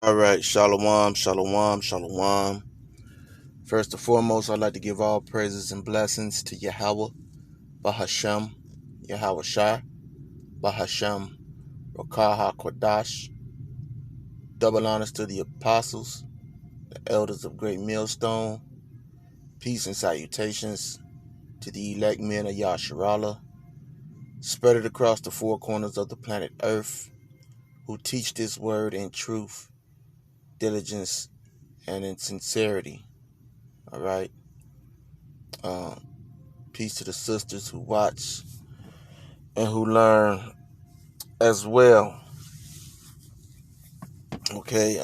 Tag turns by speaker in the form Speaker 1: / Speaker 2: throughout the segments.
Speaker 1: All right, shalom, shalom, shalom. First and foremost, I'd like to give all praises and blessings to Yahweh, Bahashem, Yahweh Shai, Bahashem, Rakaha Kwadash. Double honors to the apostles, the elders of Great Millstone. Peace and salutations to the elect men of Yasharala, spread it across the four corners of the planet Earth, who teach this word in truth, diligence, and in sincerity. All right. Um, Peace to the sisters who watch and who learn as well. Okay.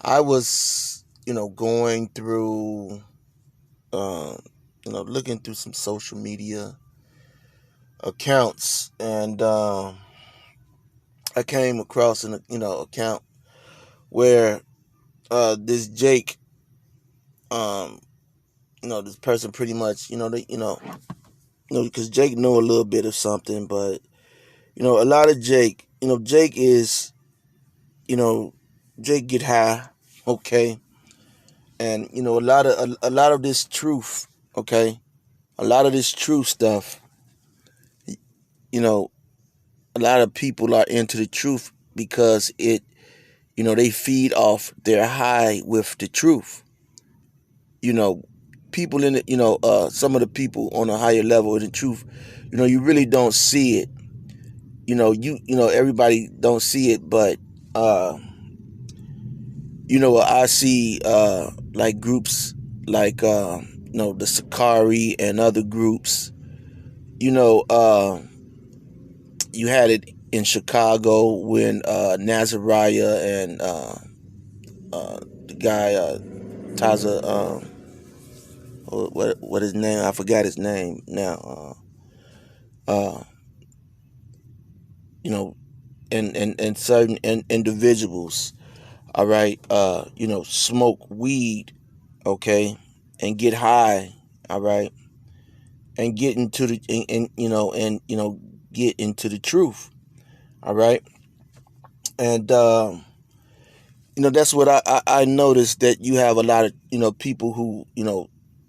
Speaker 1: I was, going through, looking through some social media accounts, and I came across an, account where this Jake, um, this person pretty much, because Jake knew a little bit of something, but a lot of Jake, Jake is, you know, Jake get high, okay, and a lot of this truth, okay, a lot of this truth stuff, you know, a lot of people are into the truth because they feed off their high with the truth. You know, people in it, some of the people on a higher level of the truth, you really don't see it. Everybody don't see it, but I see like groups like the Sakari and other groups. You know, you had it in Chicago when Nazariah and the guy Taza, what his name? I forgot his name now. Uh, you know, and certain individuals, all right, smoke weed, okay, and get high, all right, and get into the get into the truth, all right, and that's what I noticed, that you have a lot of people who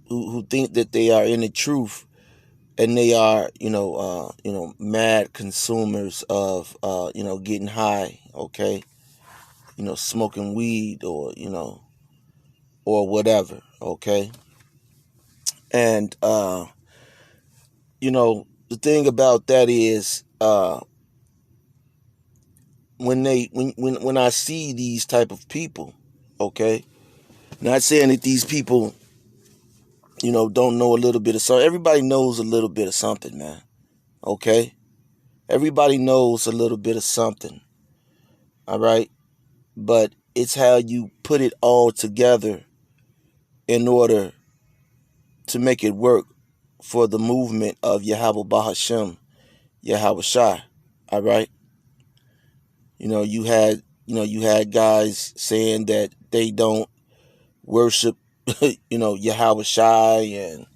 Speaker 1: who think that they are in the truth, and they are mad consumers of getting high, okay, smoking weed, or or whatever, okay, and the thing about that is, when I see these type of people, okay, not saying that these people don't know a little bit of something. Everybody knows a little bit of something, man, okay. Everybody knows a little bit of something, all right, but it's how you put it all together in order to make it work for the movement of Yahweh Bahashem, Yahweh Shai, all right. You had guys saying that they don't worship, Yahweh Shai, and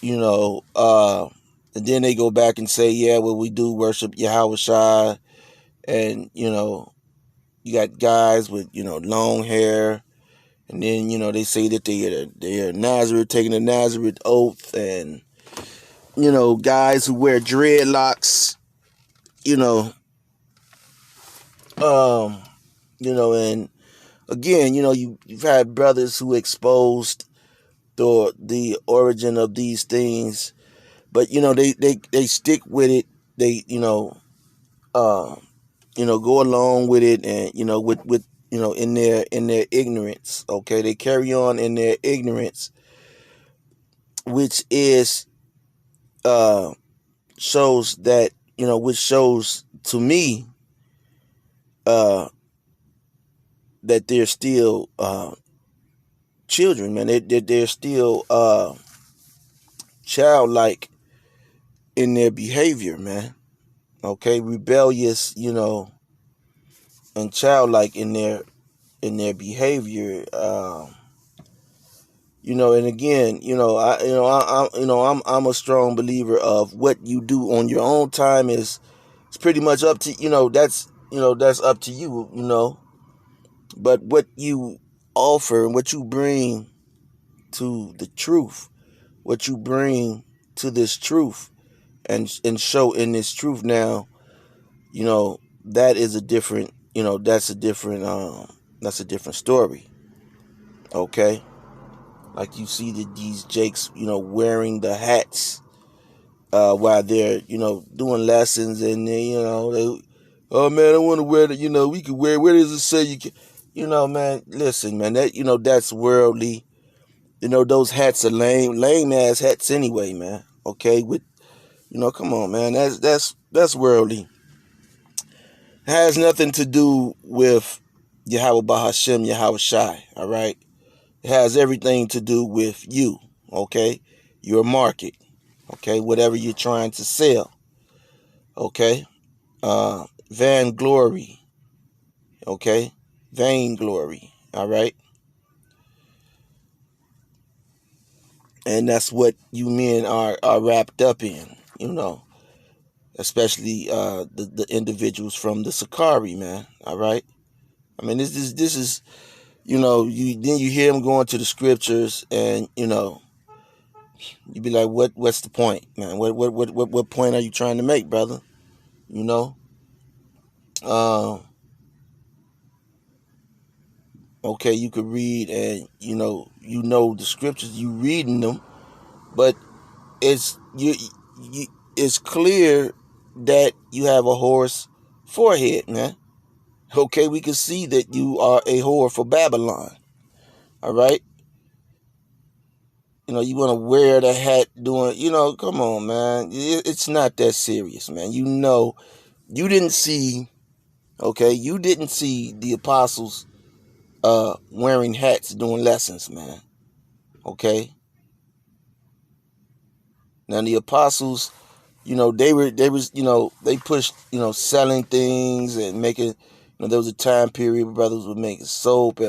Speaker 1: you know, uh, and then they go back and say, yeah, well, we do worship Yahweh Shai, and you got guys with long hair, and then they say that they're Nazareth, taking the Nazareth oath, and guys who wear dreadlocks, you know, um, and again, you've had brothers who exposed the origin of these things, but they stick with it. They uh, go along with it, and with in their ignorance. Okay, they carry on in their ignorance, which is uh shows that which shows to me uh that they're still children, man. They're still childlike in their behavior, man. Okay, rebellious, and childlike in their behavior. And again, I'm a strong believer of what you do on your own time is it's pretty much up to that's. that's up to you, But what you offer and what you bring to the truth, what you bring to this truth and show in this truth now, that is a different, that's a different story. Okay? Like you see these Jakes, wearing the hats while they're, doing lessons, and they, oh man, I want to wear the, we could wear, where does it say you can, man, listen, man, that, that's worldly. Those hats are lame ass hats anyway, man. Okay, with, come on, man, that's worldly. It has nothing to do with Yahweh Bahashem, Yahweh Shai, all right? It has everything to do with you, okay? Your market, okay? Whatever you're trying to sell, okay? Vainglory, okay? Vainglory, all right? And that's what you men are wrapped up in, especially the individuals from the Sakari, man, all right? I mean, this is then you hear them going to the scriptures, and you be like, what's the point, man? What point are you trying to make, brother? You know, okay, you could read, and the scriptures, you reading them, but it's it's clear that you have a whore's forehead, man. Okay, we can see that you are a whore for Babylon. All right. You want to wear the hat doing, come on, man. It's not that serious, man. You didn't see, okay, you didn't see the apostles wearing hats doing lessons, man. Okay. Now the apostles, they pushed, selling things and making, there was a time period where brothers were making soap,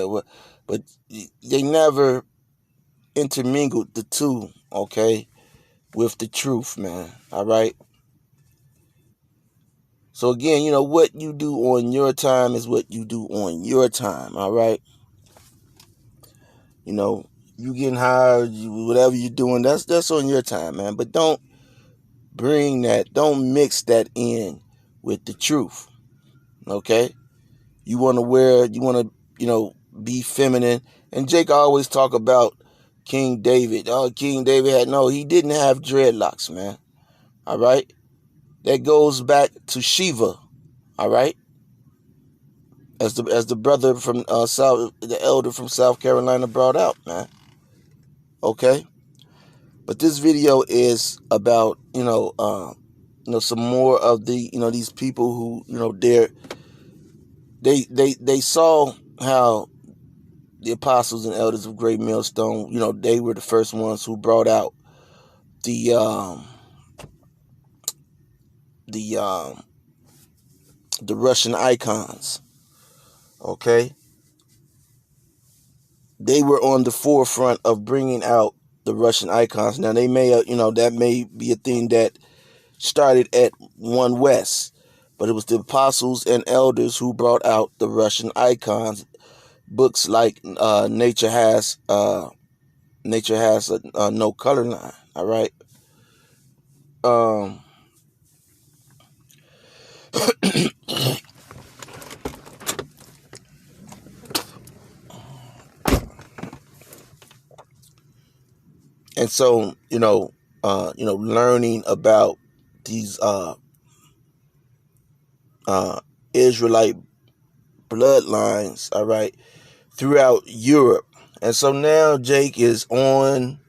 Speaker 1: but they never intermingled the two, okay, with the truth, man. All right. So again, what you do on your time is what you do on your time. All right. You getting hired, whatever you're doing, that's on your time, man. But don't don't mix that in with the truth. Okay. You want to be feminine. And Jake always talk about King David. Oh, King David he didn't have dreadlocks, man. All right. That goes back to Shiva. All right. As the brother from the elder from South Carolina brought out, man. Okay. But this video is about, some more of the, these people who, they saw how the apostles and elders of Great Millstone, they were the first ones who brought out the Russian icons. Okay. They were on the forefront of bringing out the Russian icons. Now they may, that may be a thing that started at One West, but it was the apostles and elders who brought out the Russian icons. Books like Nature Has No Color Line. All right. And so, learning about these Israelite bloodlines, all right, throughout Europe. And so now Jake is on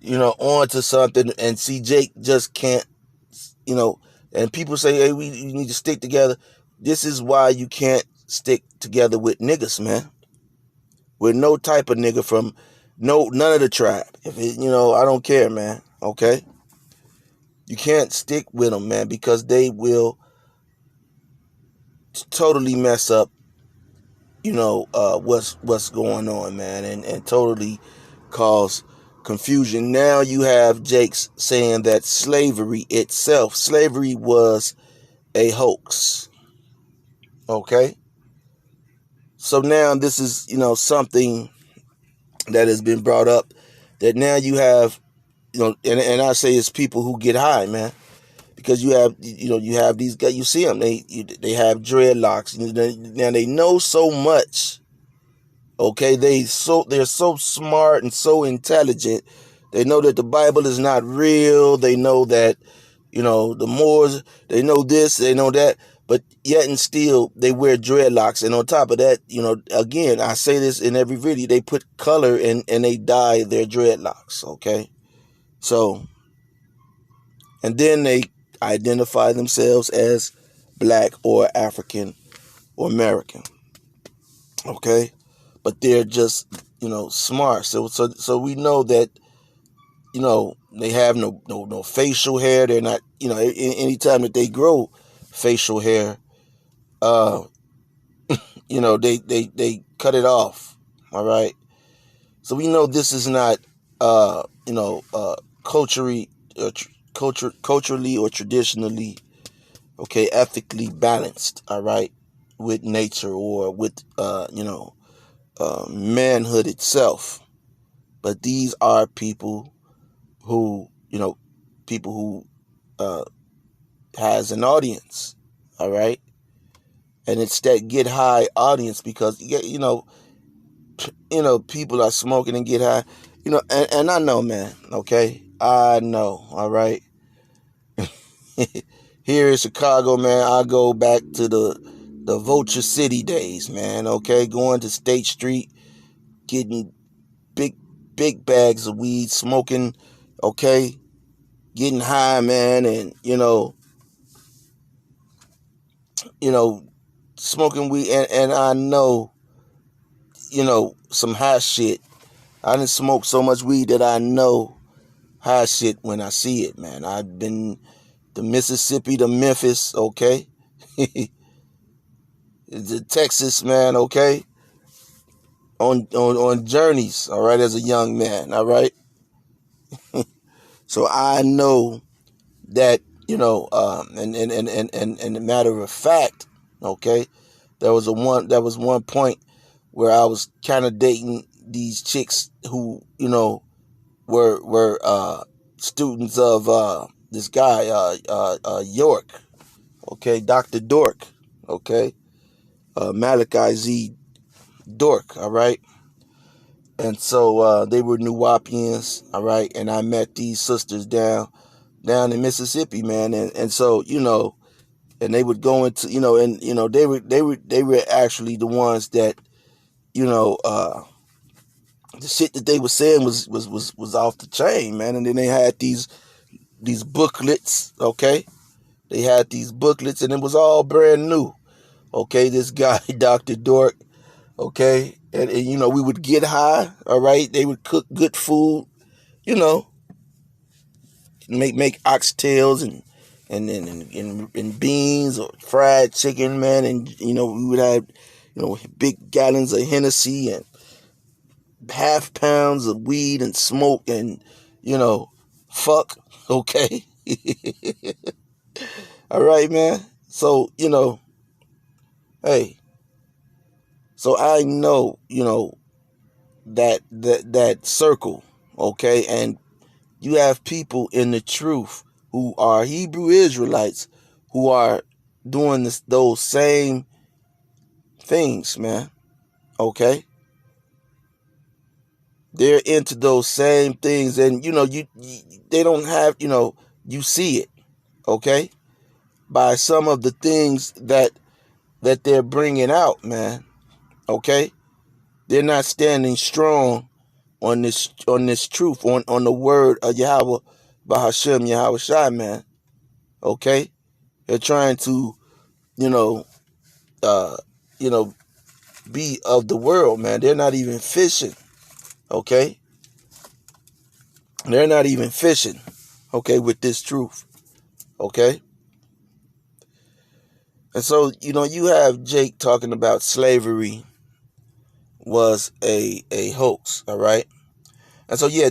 Speaker 1: to something, and see, Jake just can't, and people say, hey, you need to stick together. This is why you can't stick together with niggas, man. With no type of nigga from none of the tribe. If it, I don't care, man. Okay. You can't stick with them, man, because they will totally mess up, what's going on, man, and totally cause confusion. Now you have Jake's saying that slavery was a hoax. Okay. So now this is, something that has been brought up, that now you have, and I say it's people who get high, man, because you have these guys, you see them, they have dreadlocks. Now they know so much. Okay, they're so smart and so intelligent. They know that the Bible is not real. They know that, the Moors, they know this, they know that, but yet and still they wear dreadlocks. And on top of that, again, I say this in every video, they put color and they dye their dreadlocks. Okay, so, and then they identify themselves as black or African or American. Okay, but they're just, smart. So we know that, they have no facial hair. They're not, anytime that they grow facial hair, uh, they cut it off. All right. So we know this is not, culturally, culturally or traditionally, okay, ethically balanced. All right, with nature or with, manhood itself. But these are who, people who, has an audience. All right. And it's that get high audience, because, people are smoking and get high, and I know, man. Okay. I know. All right. Here in Chicago, man, I go back to the Vulture City days, man. Okay. Going to State Street, getting big, big bags of weed, smoking. Okay. Getting high, man. And, you know, smoking weed, and I know, some high shit. I didn't smoke so much weed that I know high shit when I see it, man. I've been to Mississippi, to Memphis, okay? To Texas, man, okay? On journeys, all right, as a young man, all right? So I know that, and a matter of fact, okay, there was one point where I was kind of dating these chicks who, were students of this guy, York, okay, Dr. Dork, okay, Malachi Z. Dork, all right. And so they were New Wapians, all right, and I met these sisters down in Mississippi, man, and so, and they would go into, and they were actually the ones that, the shit that they were saying was off the chain, man. And then they had these booklets, okay? They had these booklets, and it was all brand new, okay? This guy, Dr. Dork, okay? And we would get high, all right? They would cook good food, you know, make oxtails and beans or fried chicken, man. And, we would have, big gallons of Hennessy and half pounds of weed and smoke and, fuck, okay? All right, man. So, hey, so I know, that circle, okay? And you have people in the truth who are Hebrew Israelites who are doing those same things, man, okay? They're into those same things, and they don't have, you see it, okay, by some of the things that they're bringing out, man, okay. They're not standing strong on this truth, on the word of Yahweh Bahashem Yahweh Shai, man, okay. They're trying to, you know, uh, you know, be of the world, man. They're not even fishing, okay. They're not even fishing, okay, with this truth, okay. And so, you have Jake talking about slavery was a hoax, all right. And so, yeah,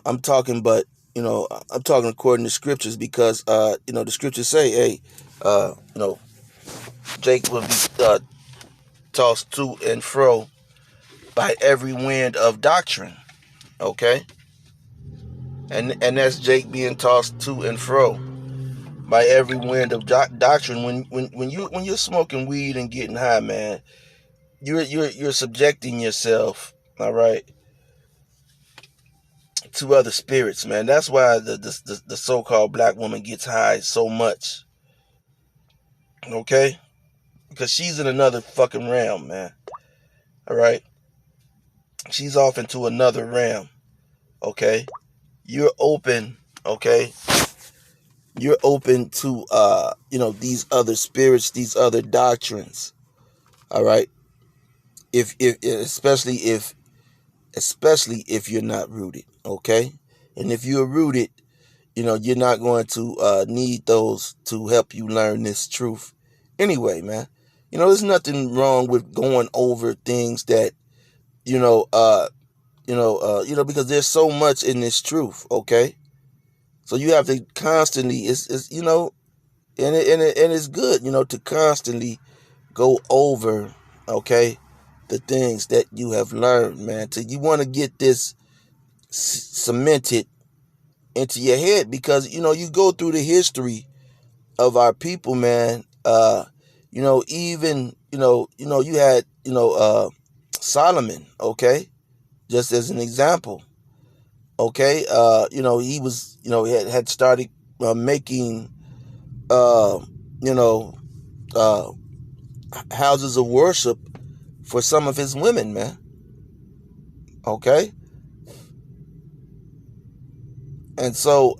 Speaker 1: I'm talking, but I'm talking according to scriptures, because the scriptures say, hey, Jake will be tossed to and fro by every wind of doctrine. Okay, and that's Jake being tossed to and fro by every wind of doctrine. When you're smoking weed and getting high, man, you're subjecting yourself, all right, to other spirits, man. That's why the so-called black woman gets high so much, okay? Because she's in another fucking realm, man. All right, she's off into another realm, okay? You're open, okay? You're open to these other spirits, these other doctrines, all right? If especially if you're not rooted, okay? And if you're rooted, you're not going to need those to help you learn this truth. Anyway, man, there's nothing wrong with going over things that because there's so much in this truth, okay? So you have to constantly, and it's good, to constantly go over, okay, the things that you have learned, man. You want to get this cemented into your head, because you go through the history of our people, man. Even you had Solomon, okay, just as an example, okay. He was had started making uh, you know uh, houses of worship for some of his women, man. Okay, and so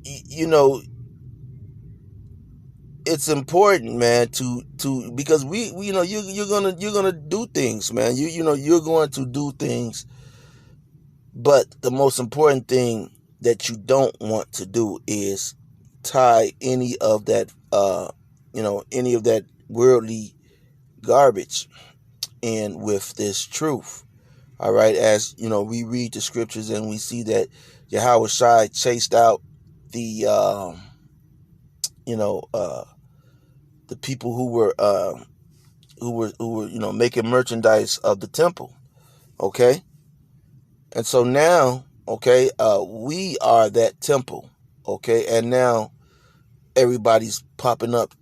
Speaker 1: you know it's important, man, to because we you're gonna do things, man. You're going to do things, but the most important thing that you don't want to do is tie any of that worldly garbage in with this truth. All right, as we read the scriptures and we see that Yahweh Shai chased out the you know the people who were making merchandise of the temple. Okay, and so now, okay, we are that temple. Okay, and now everybody's popping up,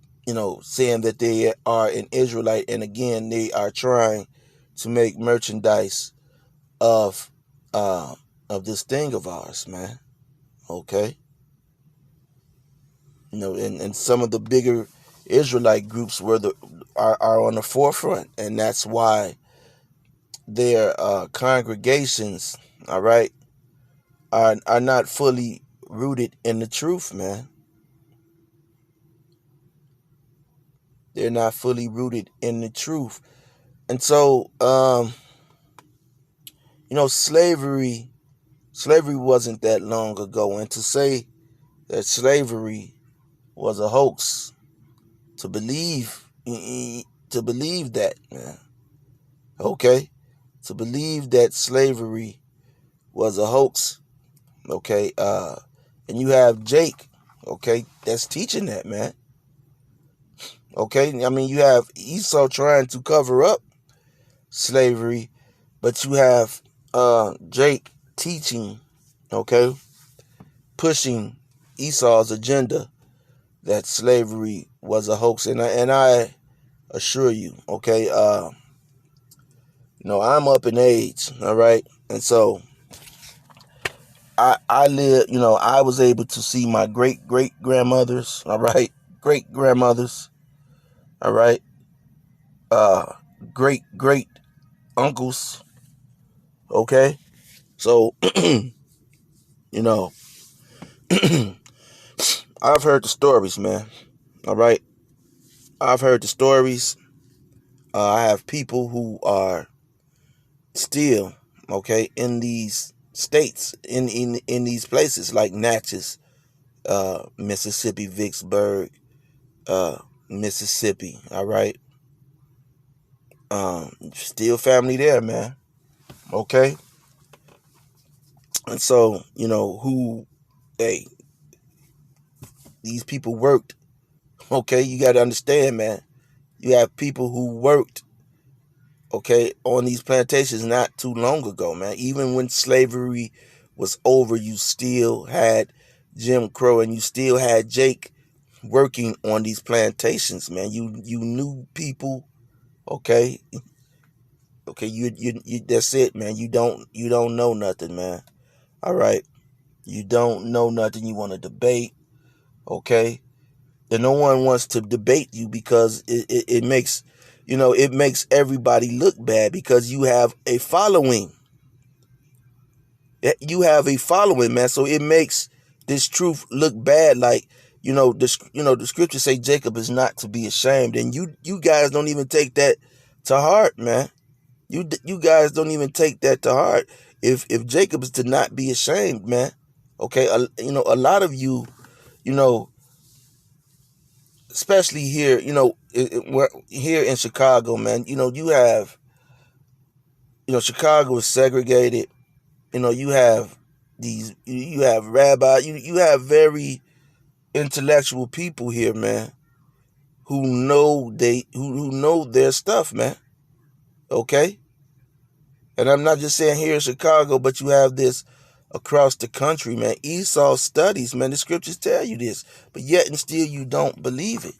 Speaker 1: saying that they are an Israelite, and again they are trying to make merchandise of uh, of this thing of ours, man. Okay, and some of the bigger Israelite groups are on the forefront, and that's why their congregations, all right, are not fully rooted in the truth, man. They're not fully rooted in the truth, and so slavery wasn't that long ago, and to say that slavery was a hoax, to believe that, man. Okay, to believe that slavery was a hoax. Okay, and you have Jake, okay, that's teaching that, man. Okay, I mean, you have Esau trying to cover up slavery, but you have Jake teaching, okay, pushing Esau's agenda that slavery was a hoax. And I assure you, okay, I'm up in age, all right, and so I live, I was able to see my great grandmothers, all right, great grandmothers, all right, uh, great uncles, okay, so you know, I've heard the stories, man, all right, I've heard the stories. I have people who are still, okay, in these states, in these places like Natchez, Mississippi, Vicksburg, uh, Mississippi. All right, still family there, man. Okay, and so who, hey, These people worked. Okay, you got to understand, man. You have people who worked, okay, on these plantations not too long ago, man. Even when slavery was over, you still had Jim Crow, and you still had Jake working on these plantations, man. You knew people, okay, okay. You that's it, man. You don't know nothing, man. All right, you don't know nothing. You want to debate, okay? And no one wants to debate you because it makes, it makes everybody look bad because you have a following. You have a following, man. So it makes this truth look bad. Like, the scriptures say Jacob is not to be ashamed, and you guys don't even take that to heart, man. You guys don't even take that to heart. If Jacob is to not be ashamed, man. Okay, a lot of you, you know, especially here, here in Chicago, man. You have, Chicago is segregated. You have you have rabbi, you have very intellectual people here, man, who know their stuff, man. Okay, and I'm not just saying here in Chicago, but you have this across the country, man. Esau studies, man. The scriptures tell you this, but yet and still you don't believe it.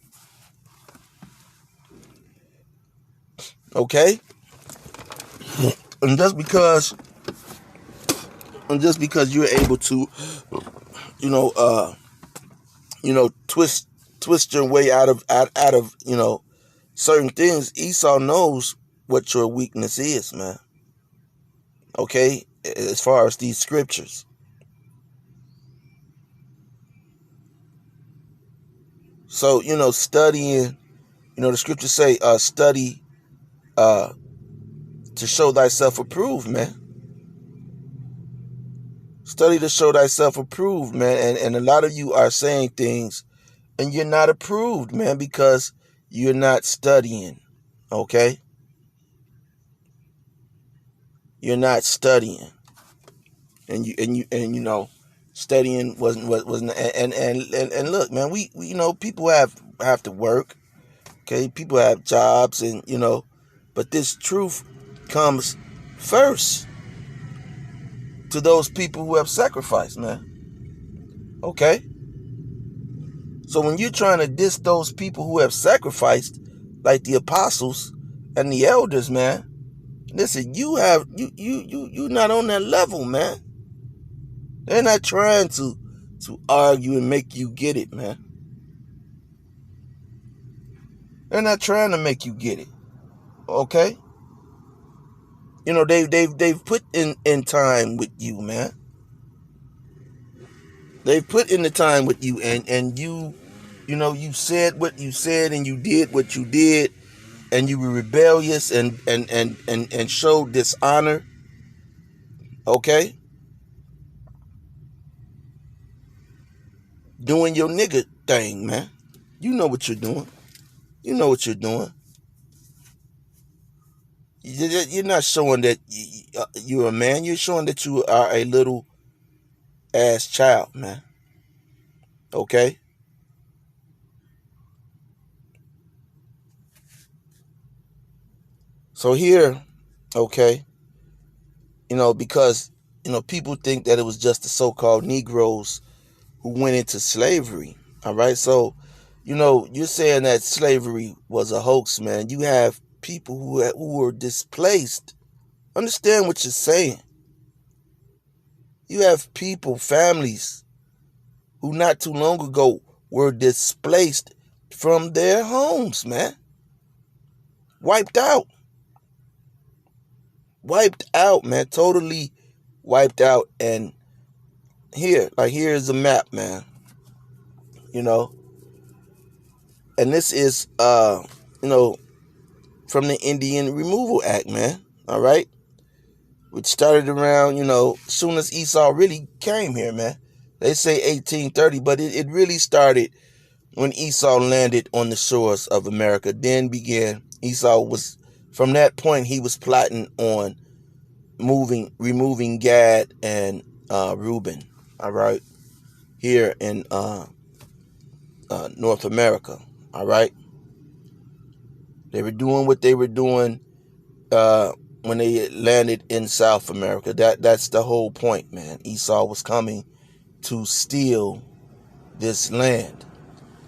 Speaker 1: Okay, and just because you're able to, you know, uh, twist your way out of certain things. Esau knows what your weakness is, man. Okay, as far as these scriptures. So studying. The scriptures say, study uh, to show thyself approved, man. Study to show thyself approved, man. And a lot of you are saying things and you're not approved, man, because you're not studying. Okay? You're not studying. And studying wasn't and look, man, we people have to work. Okay? People have jobs, and but this truth comes first to those people who have sacrificed, man. Okay? So when you're trying to diss those people who have sacrificed, like the apostles and the elders, man, listen, you're not on that level, man. They're not trying to argue and make you get it, man. They're not trying to make you get it. Okay? They've put in time with you, man. They've put in the time with you, and you said what you said, and you did what you did, and you were rebellious and showed dishonor. Okay? Doing your nigga thing, man. You know what you're doing. You know what you're doing. You're not showing that you're a man. You're showing that you are a little ass child, man. Okay? So here, okay, because, people think that it was just the so-called Negroes who went into slavery. All right? So, you're saying that slavery was a hoax, man. You have people who were displaced. Understand what you're saying. You have people, families, who not too long ago were displaced from their homes, man. Wiped out. Wiped out, man. Totally wiped out. And here's a map, man. And this is from the Indian Removal Act, man. All right? Which started around, as soon as Esau really came here, man. They say 1830, but it really started when Esau landed on the shores of America. Then began, from that point, he was plotting on removing Gad and Reuben, all right, here in North America. All right, they were doing what they were doing when they landed in South America. That's the whole point, man. Esau was coming to steal this land,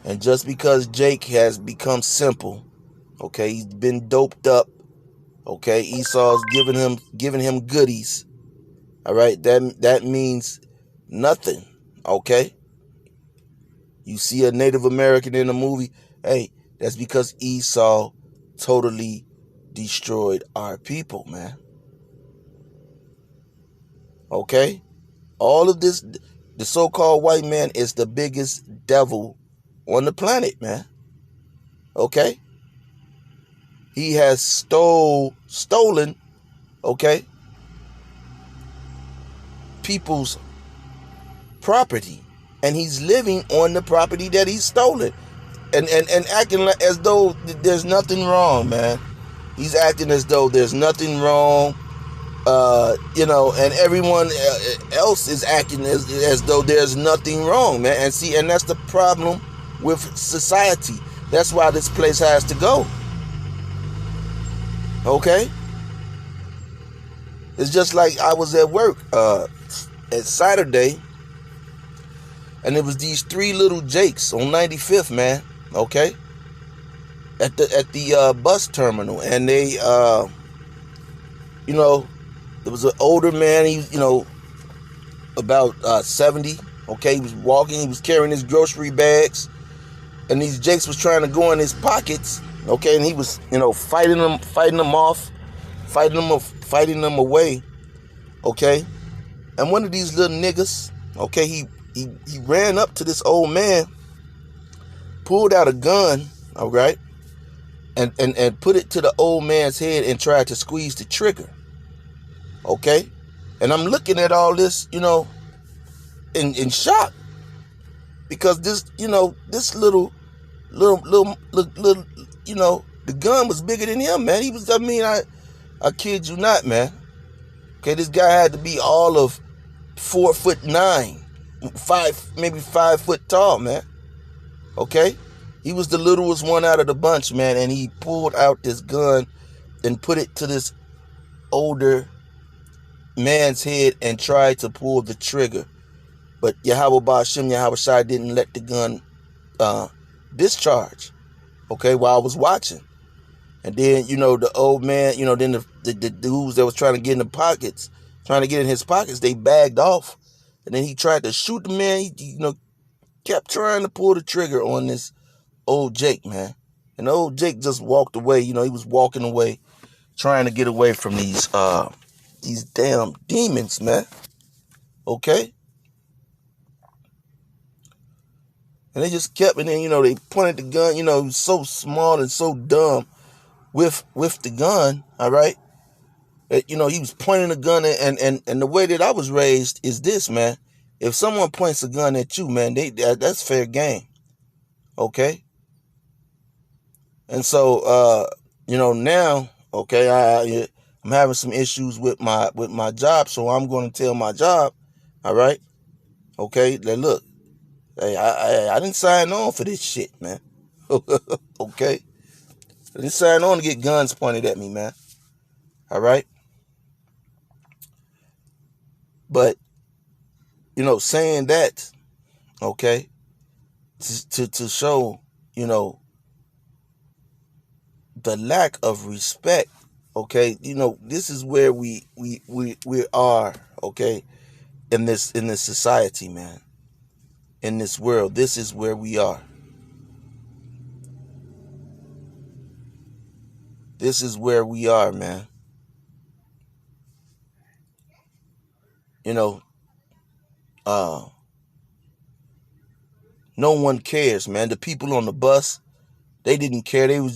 Speaker 1: and just because Jake has become simple, okay, he's been doped up. Okay, Esau's giving him goodies. All right, that means nothing. Okay, you see a Native American in a movie, hey, that's because Esau totally destroyed our people, man. Okay, all of this, the so-called white man is the biggest devil on the planet, man. Okay, he has stolen, okay, people's property, and he's living on the property that he's stolen, and acting as though there's nothing wrong, man. He's acting as though there's nothing wrong, and everyone else is acting as though there's nothing wrong, man. And that's the problem with society. That's why this place has to go. Okay, it's just like I was at work at Saturday, and it was these three little Jakes on 95th, man. Okay, at the bus terminal, and they, there was an older man. He, about 70. Okay, he was walking. He was carrying his grocery bags, and these Jakes was trying to go in his pockets. Okay, and he was, fighting them off, fighting them away. Okay, and one of these little niggas, okay, he ran up to this old man, pulled out a gun, all right, and put it to the old man's head and tried to squeeze the trigger. Okay, and I'm looking at all this, in shock, because this, this little, the gun was bigger than him, man. He was, I kid you not, man. Okay, this guy had to be all of 4'9", maybe 5 foot tall, man. Okay, he was the littlest one out of the bunch, man, and he pulled out this gun and put it to this older man's head and tried to pull the trigger. But Yahweh Ba'Shem Yahweh Shai didn't let the gun discharge, okay, while I was watching. And then, the old man, then the dudes that was trying to get in his pockets, they bagged off. And then he tried to shoot the man. He, kept trying to pull the trigger on this old Jake, man. And the old Jake just walked away. He was walking away, trying to get away from these damn demons, man. Okay? And they just kept, and then, they pointed the gun, he was so small and so dumb with the gun, all right? He was pointing the gun, and the way that I was raised is this, man. If someone points a gun at you, man, that's fair game, okay? And so, now, okay, I'm having some issues with my job, so I'm going to tell my job, all right, okay, that look, hey, I didn't sign on for this shit, man. Okay, I didn't sign on to get guns pointed at me, man. All right, but saying that, okay, to show, the lack of respect, okay, this is where we are, okay, in this society, man, in this world. This is where we are. This is where we are, man. No one cares, man. The people on the bus, they didn't care. They were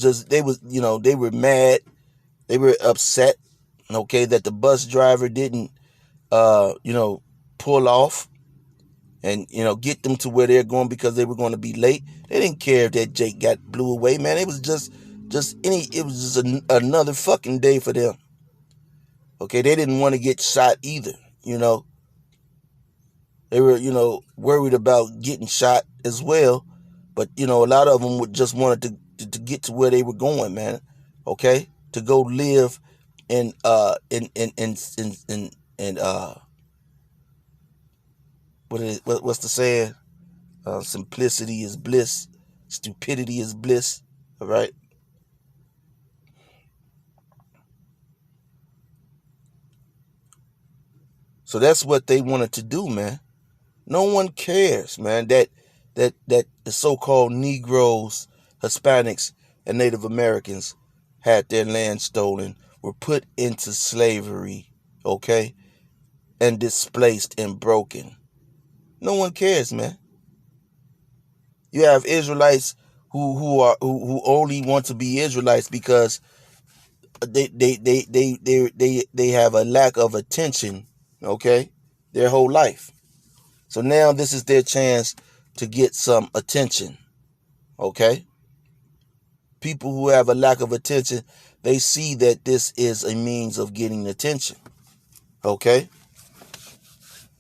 Speaker 1: mad. They were upset, okay, that the bus driver didn't, pull off and, get them to where they're going, because they were going to be late. They didn't care if that Jake blew away, man. It was just another fucking day for them. Okay, they didn't want to get shot either, They were, worried about getting shot as well. But a lot of them would just wanted to get to where they were going, man. Okay, to go live in what's the saying? Simplicity is bliss, stupidity is bliss. All right. So that's what they wanted to do, man. No one cares, man, that the so-called Negroes, Hispanics, and Native Americans had their land stolen, were put into slavery, okay, and displaced and broken. No one cares, man. You have Israelites who only want to be Israelites because they have a lack of attention, okay, their whole life. So now this is their chance to get some attention, okay? People who have a lack of attention, they see that this is a means of getting attention, okay?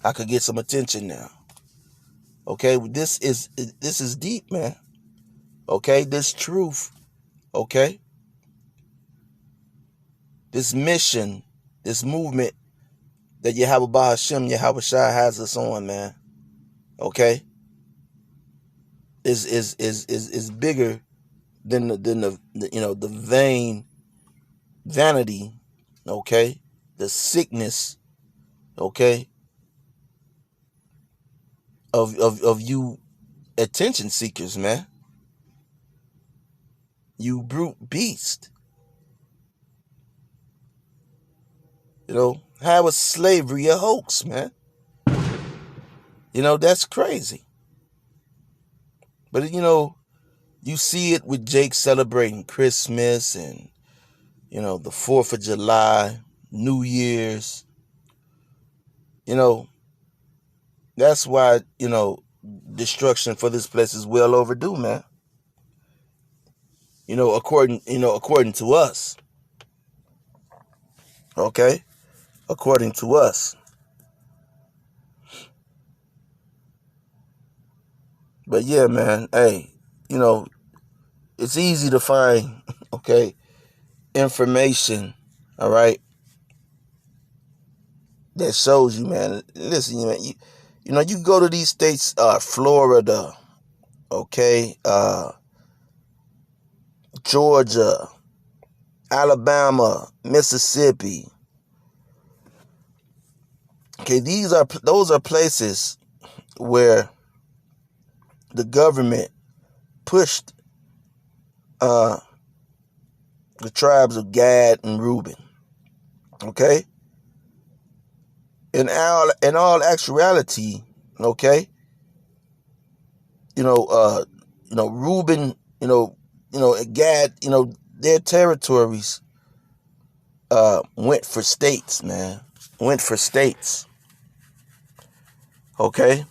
Speaker 1: I could get some attention now, okay? This is deep, man, okay? This truth, okay? This mission, this movement that Yahweh Hashem, Yahweh Shai has us on, man, okay? Is bigger than the vain vanity, okay, the sickness, okay, of you attention seekers, man. You brute beast. How was slavery a hoax, man? That's crazy. But you see it with Jake celebrating Christmas and the 4th of July, New Year's. That's why destruction for this place is well overdue, man. According to us. Okay? According to us. But yeah, man, hey, it's easy to find, okay, information, all right, that shows you, man. Listen, man, you go to these states, Florida, okay, Georgia, Alabama, Mississippi. Okay, those are places where the government pushed the tribes of Gad and Reuben. Okay? In all actuality, okay, Reuben, Gad, their territories went for states, man. Went for states. Okay?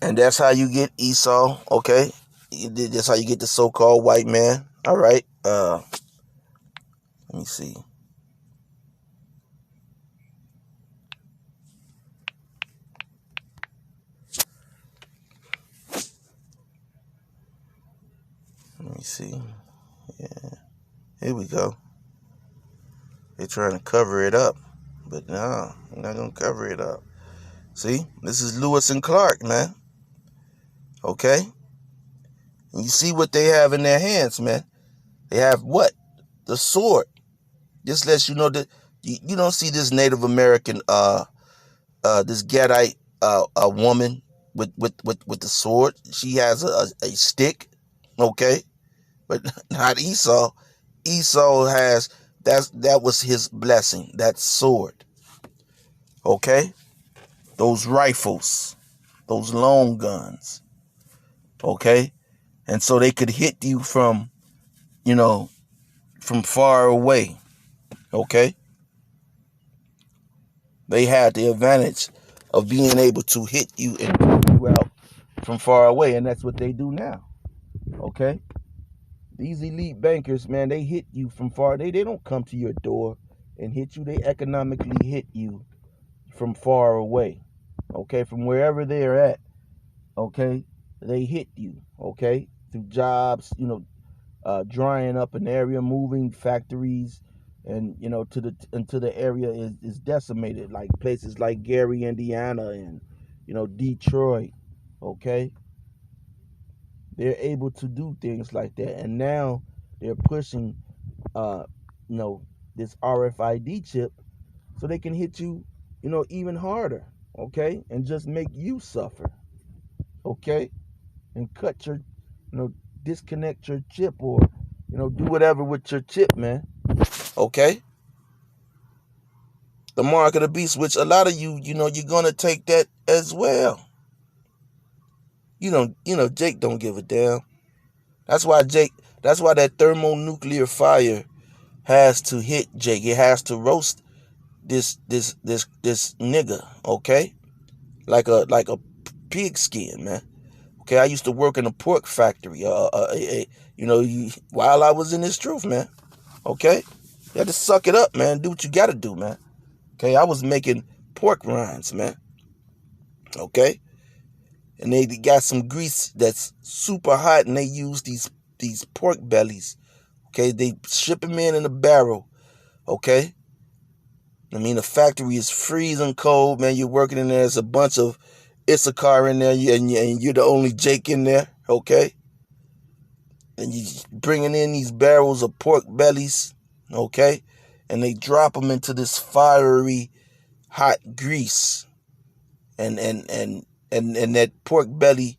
Speaker 1: And that's how you get Esau, okay? That's how you get the so-called white man. All right. Let me see. Let me see. Yeah. Here we go. They're trying to cover it up. But no, they're not going to cover it up. See? This is Lewis and Clark, man. Okay? And you see what they have in their hands, man. They have what? The sword. This lets you know that you don't see this Native American, this Gadite a woman with the sword. She has a stick, okay? But not Esau. Esau has, that was his blessing, that sword. Okay? Those rifles, those long guns. Okay? And so they could hit you from far away. Okay? They had the advantage of being able to hit you and take you out from far away, and that's what they do now. Okay? These elite bankers, man, they hit you from far. They don't come to your door and hit you. They economically hit you from far away. Okay? From wherever they're at, okay, they hit you, okay, through jobs, drying up an area, moving factories, and to the until the area is decimated, like places like Gary, Indiana, and Detroit, okay. They're able to do things like that, and now they're pushing, uh, you know, this RFID chip so they can hit you, even harder, okay, and just make you suffer, okay, and cut your, disconnect your chip, or do whatever with your chip, man, okay. The mark of the beast, which a lot of you're gonna take that as well. Jake don't give a damn. That's why that thermonuclear fire has to hit Jake. It has to roast this nigga, okay? Like a pig skin, man. Okay, I used to work in a pork factory. While I was in this truth, man. Okay, you had to suck it up, man. Do what you gotta do, man. Okay, I was making pork rinds, man. Okay, and they got some grease that's super hot, and they use these pork bellies. Okay, they ship them in a barrel. Okay, I mean, the factory is freezing cold, man. You're working in there. There's a bunch of Issachar in there, and you're the only Jake in there, okay? And you bringing in these barrels of pork bellies, okay? And they drop them into this fiery, hot grease, and that pork belly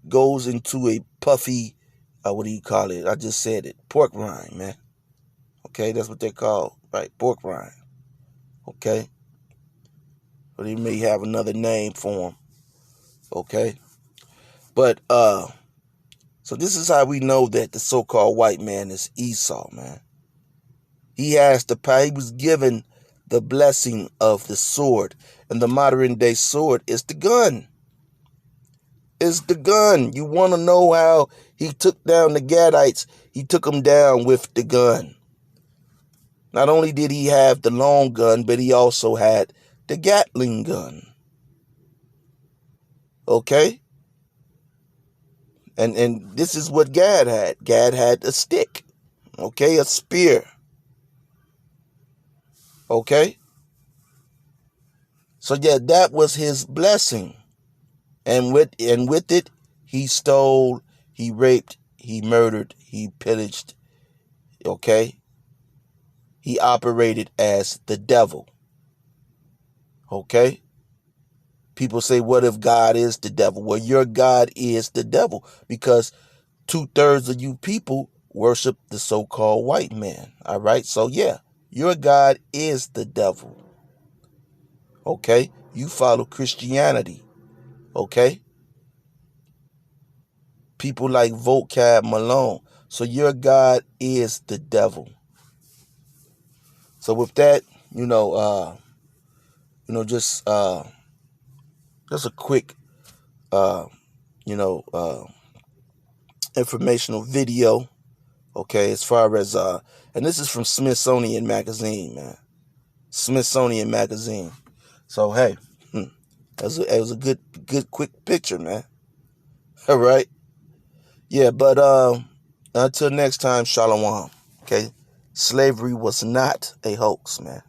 Speaker 1: goes into a puffy, what do you call it? I just said it, pork rind, man. Okay, that's what they're called, right? Pork rind, okay? Or they may have another name for them, okay? But so this is how we know that the so-called white man is Esau, man. He has the power. He was given the blessing of the sword, and the modern day sword is the gun. It's the gun. You want to know how he took down the Gadites? He took them down with the gun. Not only did he have the long gun, but he also had the Gatling gun. Okay? And this is what Gad had. Gad had a stick. Okay? A spear. Okay? So yeah, that was his blessing. And with it, he stole, he raped, he murdered, he pillaged. Okay? He operated as the devil. Okay? People say, what if God is the devil? Well, your God is the devil, because 2/3 of you people worship the so-called white man. All right? So yeah, your God is the devil. Okay? You follow Christianity. Okay? People like Vocab Malone. So your God is the devil. So with that, just a quick, uh, informational video. Okay, as far as and this is from Smithsonian Magazine, man. Smithsonian Magazine. So hey, it was a good quick picture, man. All right, yeah, but until next time, shalom. Okay, slavery was not a hoax, man.